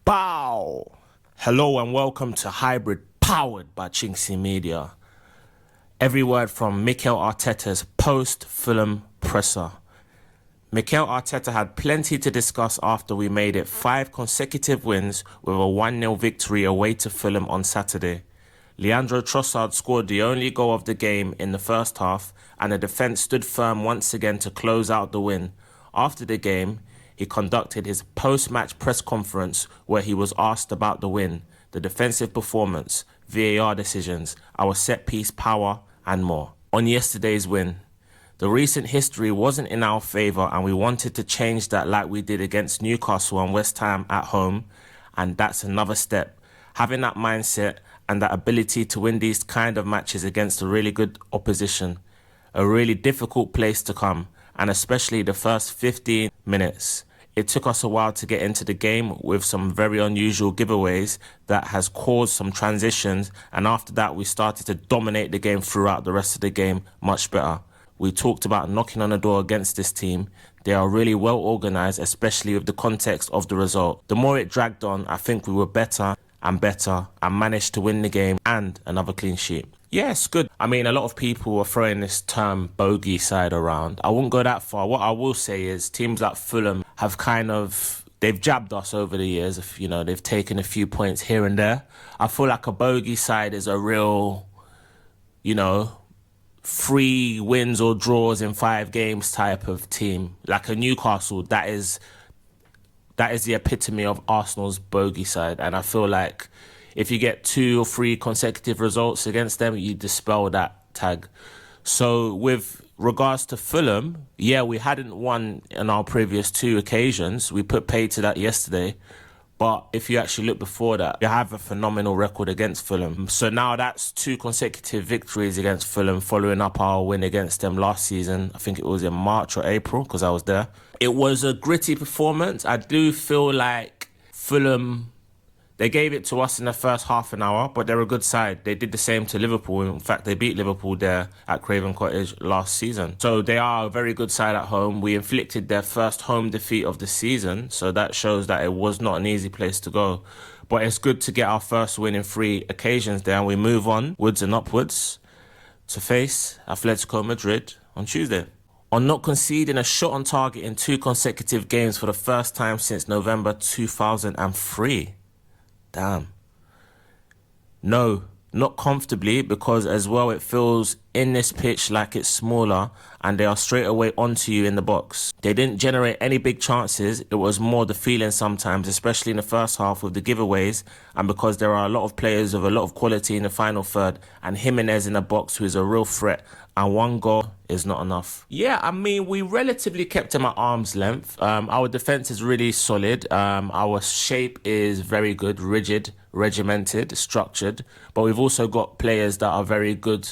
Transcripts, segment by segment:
Bow! Hello and welcome to Hybrid, powered by chinkseyMEDIA. Every word from Mikel Arteta's post-Fulham presser. Mikel Arteta had plenty to discuss after we made it 5 consecutive wins with a 1-0 victory away to Fulham on Saturday. Leandro Trossard scored the only goal of the game in the first half, and the defence stood firm once again to close out the win. After the game, he conducted his post-match press conference where he was asked about the win, the defensive performance, VAR decisions, our set-piece power and more. On yesterday's win, the recent history wasn't in our favour and we wanted to change that like we did against Newcastle and West Ham at home, and that's another step. Having that mindset and that ability to win these kind of matches against a really good opposition, a really difficult place to come, and especially the first 15 minutes. It took us a while to get into the game with some very unusual giveaways that has caused some transitions, and after that we started to dominate the game throughout the rest of the game much better. We talked about knocking on the door against this team. They are really well organised, especially with the context of the result. The more it dragged on, I think we were better and managed to win the game and another clean sheet. Yeah, it's good. I mean, a lot of people are throwing this term bogey side around. I wouldn't go that far. What I will say is teams like Fulham have they've jabbed us over the years. If you know, they've taken a few points here and there. I feel like a bogey side is a real, 3 wins or draws in 5 games type of team. Like a Newcastle, that is the epitome of Arsenal's bogey side. And I feel like if you get 2 or 3 consecutive results against them, you dispel that tag. So with regards to Fulham, yeah, we hadn't won in our previous 2 occasions. We put pay to that yesterday. But if you actually look before that, you have a phenomenal record against Fulham. So now that's 2 consecutive victories against Fulham, following up our win against them last season. I think it was in March or April, because I was there. It was a gritty performance. I do feel like Fulham, they gave it to us in the first half an hour, but they're a good side. They did the same to Liverpool. In fact, they beat Liverpool there at Craven Cottage last season. So they are a very good side at home. We inflicted their first home defeat of the season, so that shows that it was not an easy place to go. But it's good to get our first win in 3 occasions there, and we move onwards and upwards to face Atletico Madrid on Tuesday. On not conceding a shot on target in 2 consecutive games for the first time since November 2003. Damn. No, not comfortably, because as well it feels in this pitch like it's smaller and they are straight away onto you in the box. They didn't generate any big chances. It was more the feeling sometimes, especially in the first half with the giveaways, and because there are a lot of players with a lot of quality in the final third, and Jimenez in the box, who is a real threat, and 1 goal is not enough. Yeah, I mean, we relatively kept him at arm's length. Our defence is really solid. Our shape is very good, rigid, regimented, structured. But we've also got players that are very good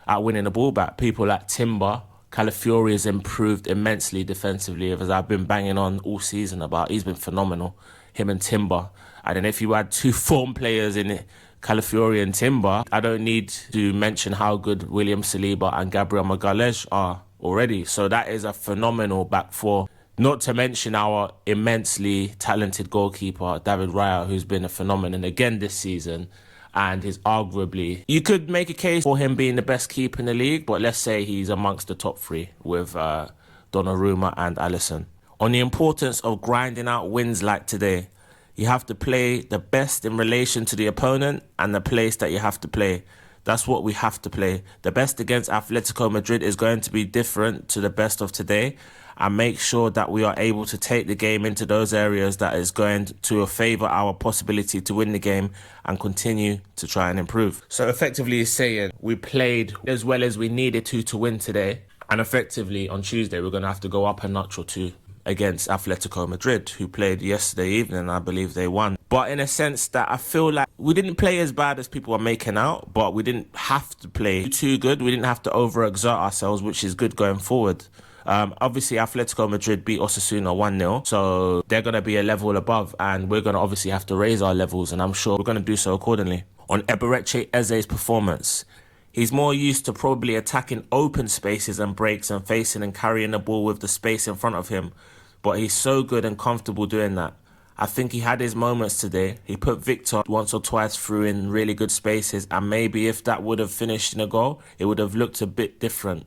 at winning the ball back. People like Timber. Calafiori has improved immensely defensively, as I've been banging on all season about. He's been phenomenal, him and Timber. And then if you add 2 form players in it, Calafiori and Timber, I don't need to mention how good William Saliba and Gabriel Magalhaes are already. So that is a phenomenal back 4. Not to mention our immensely talented goalkeeper, David Raya, who's been a phenomenon again this season. And is arguably, you could make a case for him being the best keeper in the league, but let's say he's amongst the top 3 with Donnarumma and Alisson. On the importance of grinding out wins like today, you have to play the best in relation to the opponent and the place that you have to play. That's what we have to play. The best against Atletico Madrid is going to be different to the best of today, and make sure that we are able to take the game into those areas that is going to favour our possibility to win the game and continue to try and improve. So effectively saying we played as well as we needed to win today, and effectively on Tuesday we're going to have to go up a notch or 2 against Atletico Madrid, who played yesterday evening. I believe they won. But in a sense that I feel like we didn't play as bad as people are making out, but we didn't have to play too good. We didn't have to overexert ourselves, which is good going forward. Obviously, Atletico Madrid beat Osasuna 1-0, so they're going to be a level above, and we're going to obviously have to raise our levels, and I'm sure we're going to do so accordingly. On Eberechi Eze's performance, he's more used to probably attacking open spaces and breaks and facing and carrying the ball with the space in front of him, but he's so good and comfortable doing that. I think he had his moments today. He put Victor once or twice through in really good spaces, and maybe if that would have finished in a goal, it would have looked a bit different.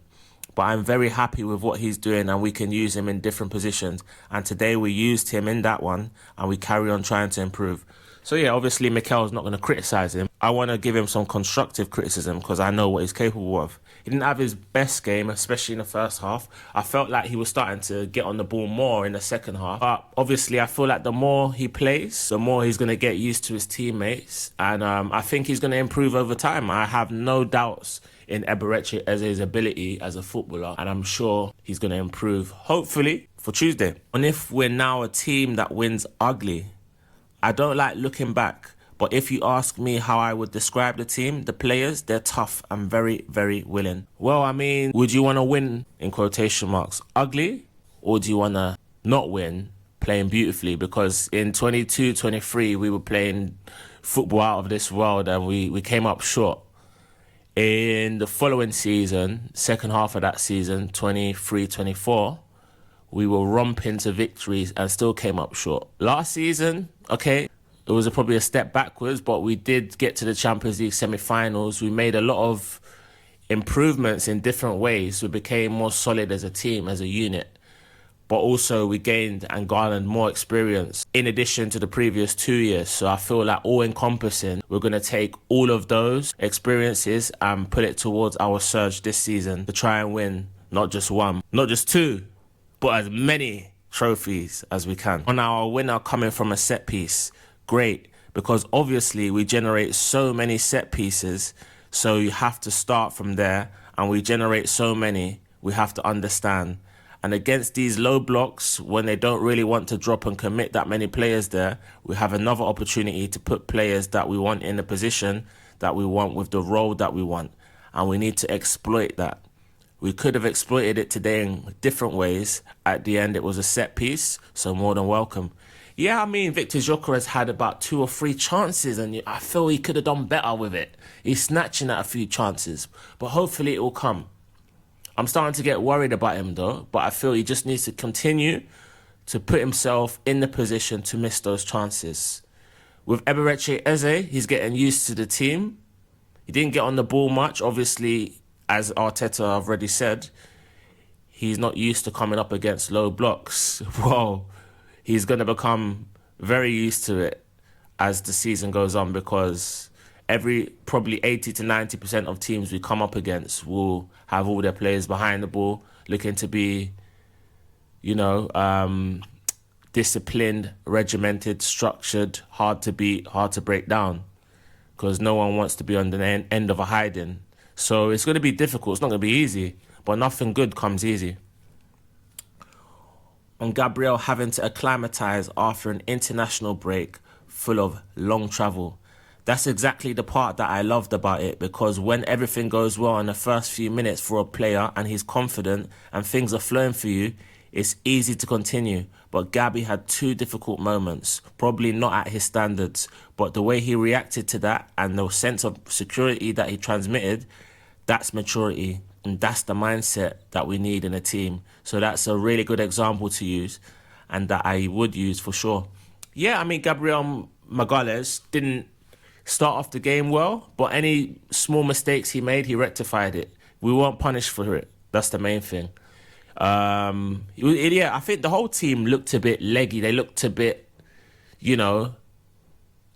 But I'm very happy with what he's doing, and we can use him in different positions. And today we used him in that one, and we carry on trying to improve. So yeah, obviously Mikel's not going to criticise him. I want to give him some constructive criticism because I know what he's capable of. He didn't have his best game, especially in the first half. I felt like he was starting to get on the ball more in the second half. But obviously I feel like the more he plays, the more he's going to get used to his teammates. And I think he's going to improve over time. I have no doubts in Eberechi as his ability as a footballer. And I'm sure he's going to improve, hopefully, for Tuesday. And if we're now a team that wins ugly, I don't like looking back, but if you ask me how I would describe the team, the players, they're tough and very, very willing. Well, I mean, would you want to win, in quotation marks, ugly? Or do you want to not win, playing beautifully? Because in 22-23, we were playing football out of this world and we came up short. In the following season, second half of that season, 23-24, we were romping to victories and still came up short. Last season, okay, it was probably a step backwards, but we did get to the Champions League semi-finals. We made a lot of improvements in different ways. We became more solid as a team, as a unit. But also we gained and garnered more experience in addition to the previous 2 years. So I feel like all-encompassing, we're going to take all of those experiences and put it towards our surge this season to try and win not just one, not just two, but as many trophies as we can. On our winner coming from a set piece, great, because obviously we generate so many set pieces, so you have to start from there, and we generate so many, we have to understand. And against these low blocks, when they don't really want to drop and commit that many players there, we have another opportunity to put players that we want in the position that we want with the role that we want, and we need to exploit that. We could have exploited it today in different ways. At the end, it was a set piece, so more than welcome. Yeah, I mean, Victor Gyökeres had about 2 or 3 chances, and I feel he could have done better with it. He's snatching at a few chances, but hopefully it will come. I'm starting to get worried about him, though, but I feel he just needs to continue to put himself in the position to miss those chances. With Eberechi Eze, he's getting used to the team. He didn't get on the ball much, obviously. As Arteta I've already said, he's not used to coming up against low blocks. Well, he's going to become very used to it as the season goes on, because probably 80 to 90% of teams we come up against will have all their players behind the ball, looking to be, disciplined, regimented, structured, hard to beat, hard to break down, because no one wants to be on the end of a hiding. So it's going to be difficult. It's not going to be easy, but nothing good comes easy. On Gabriel having to acclimatise after an international break full of long travel. That's exactly the part that I loved about it, because when everything goes well in the first few minutes for a player and he's confident and things are flowing for you, it's easy to continue. But Gabby had 2 difficult moments, probably not at his standards, but the way he reacted to that and the sense of security that he transmitted, that's maturity, and that's the mindset that we need in a team. So that's a really good example to use, and that I would use for sure. Yeah, I mean, Gabriel Magalhaes didn't start off the game well, but any small mistakes he made, he rectified it. We weren't punished for it. That's the main thing. I think the whole team looked a bit leggy. They looked a bit,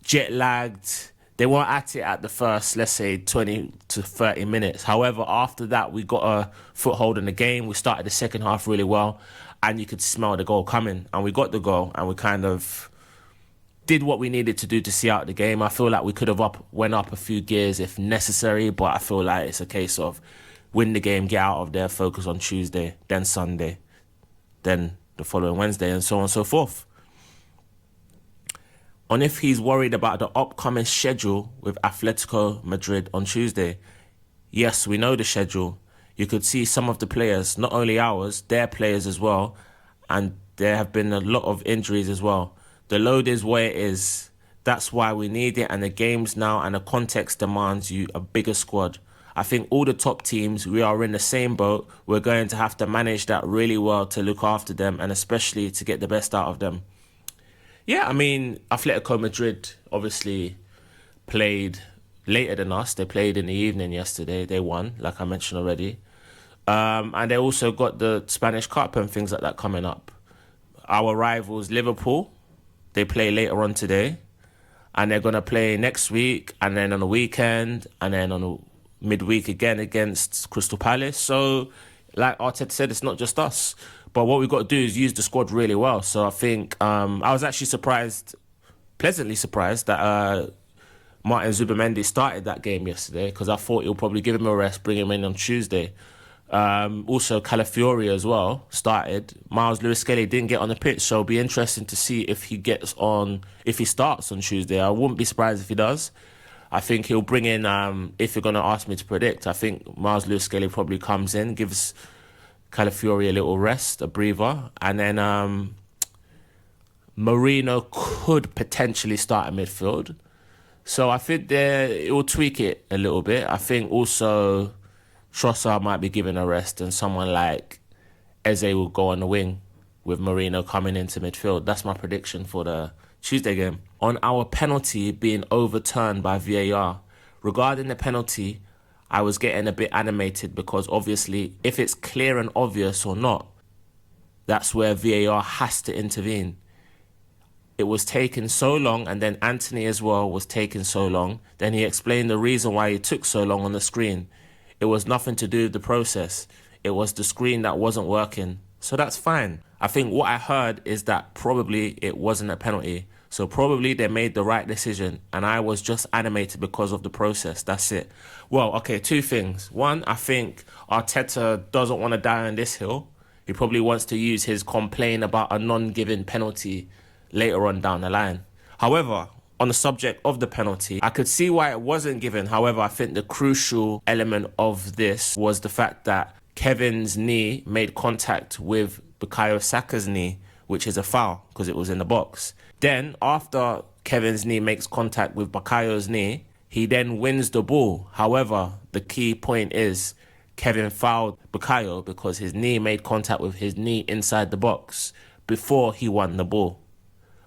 jet-lagged. They weren't at it at the first, let's say, 20 to 30 minutes. However, after that, we got a foothold in the game. We started the second half really well, and you could smell the goal coming. And we got the goal, and we kind of did what we needed to do to see out the game. I feel like we could have went up a few gears if necessary, but I feel like it's a case of win the game, get out of there, focus on Tuesday, then Sunday, then the following Wednesday, and so on and so forth. On if he's worried about the upcoming schedule with Atletico Madrid on Tuesday. Yes, we know the schedule. You could see some of the players, not only ours, their players as well, and there have been a lot of injuries as well. The load is where it is. That's why we need it, and the games now and the context demands you a bigger squad. I think all the top teams, we are in the same boat. We're going to have to manage that really well to look after them, and especially to get the best out of them. Yeah, I mean, Atletico Madrid obviously played later than us. They played in the evening yesterday. They won, like I mentioned already. And they also got the Spanish Cup and things like that coming up. Our rivals, Liverpool, they play later on today. And they're going to play next week, and then on the weekend, and then on the midweek again against Crystal Palace. So, like Arteta said, it's not just us. But what we've got to do is use the squad really well. So I think I was actually pleasantly surprised that Martin Zubimendi started that game yesterday, because I thought he'll probably give him a rest, bring him in on Tuesday. Also, Calafiori as well started. Miles Lewis-Skelly didn't get on the pitch, so it'll be interesting to see if he starts on Tuesday. I wouldn't be surprised if he does. I think he'll bring in, if you're going to ask me to predict, I think Miles Lewis-Skelly probably comes in, gives Calafiori a little rest, a breather, and then Marino could potentially start at midfield. So I think it will tweak it a little bit. I think also Trossard might be given a rest, and someone like Eze will go on the wing with Marino coming into midfield. That's my prediction for the Tuesday game. On our penalty being overturned by VAR, regarding the penalty, I was getting a bit animated because obviously if it's clear and obvious or not, that's where VAR has to intervene. It was taking so long, and then Anthony as well was taking so long. Then he explained the reason why he took so long on the screen. It was nothing to do with the process. It was the screen that wasn't working. So that's fine. I think what I heard is that probably it wasn't a penalty. So probably they made the right decision, and I was just animated because of the process. That's it. Well, okay, two things. One, I think Arteta doesn't want to die on this hill. He probably wants to use his complaint about a non-given penalty later on down the line. However, on the subject of the penalty, I could see why it wasn't given. However, I think the crucial element of this was the fact that Kevin's knee made contact with Bukayo Saka's knee, which is a foul because it was in the box. Then, after Kevin's knee makes contact with Bukayo's knee, he then wins the ball. However, the key point is Kevin fouled Bukayo because his knee made contact with his knee inside the box before he won the ball.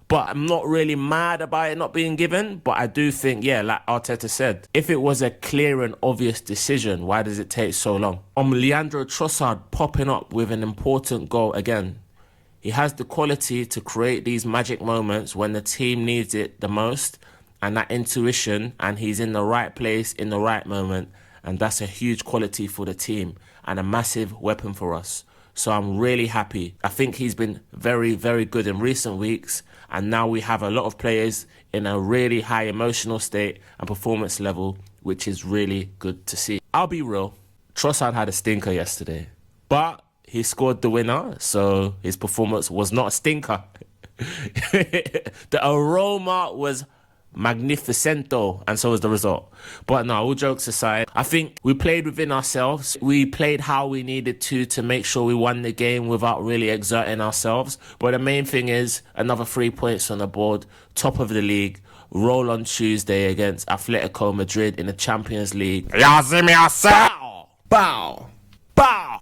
But I'm not really mad about it not being given. But I do think, yeah, like Arteta said, if it was a clear and obvious decision, why does it take so long? Leandro Trossard popping up with an important goal again. He has the quality to create these magic moments when the team needs it the most, and that intuition, and he's in the right place in the right moment. And that's a huge quality for the team and a massive weapon for us. So I'm really happy. I think he's been very, very good in recent weeks. And now we have a lot of players in a really high emotional state and performance level, which is really good to see. I'll be real. Trossard had a stinker yesterday, but he scored the winner. So his performance was not a stinker. The aroma was magnificento, and so was the result. But no, all jokes aside, I think we played within ourselves. We played how we needed to make sure we won the game without really exerting ourselves. But the main thing is another 3 points on the board, top of the league, roll on Tuesday against Atletico Madrid in the Champions League. Bow! Bow! Bow!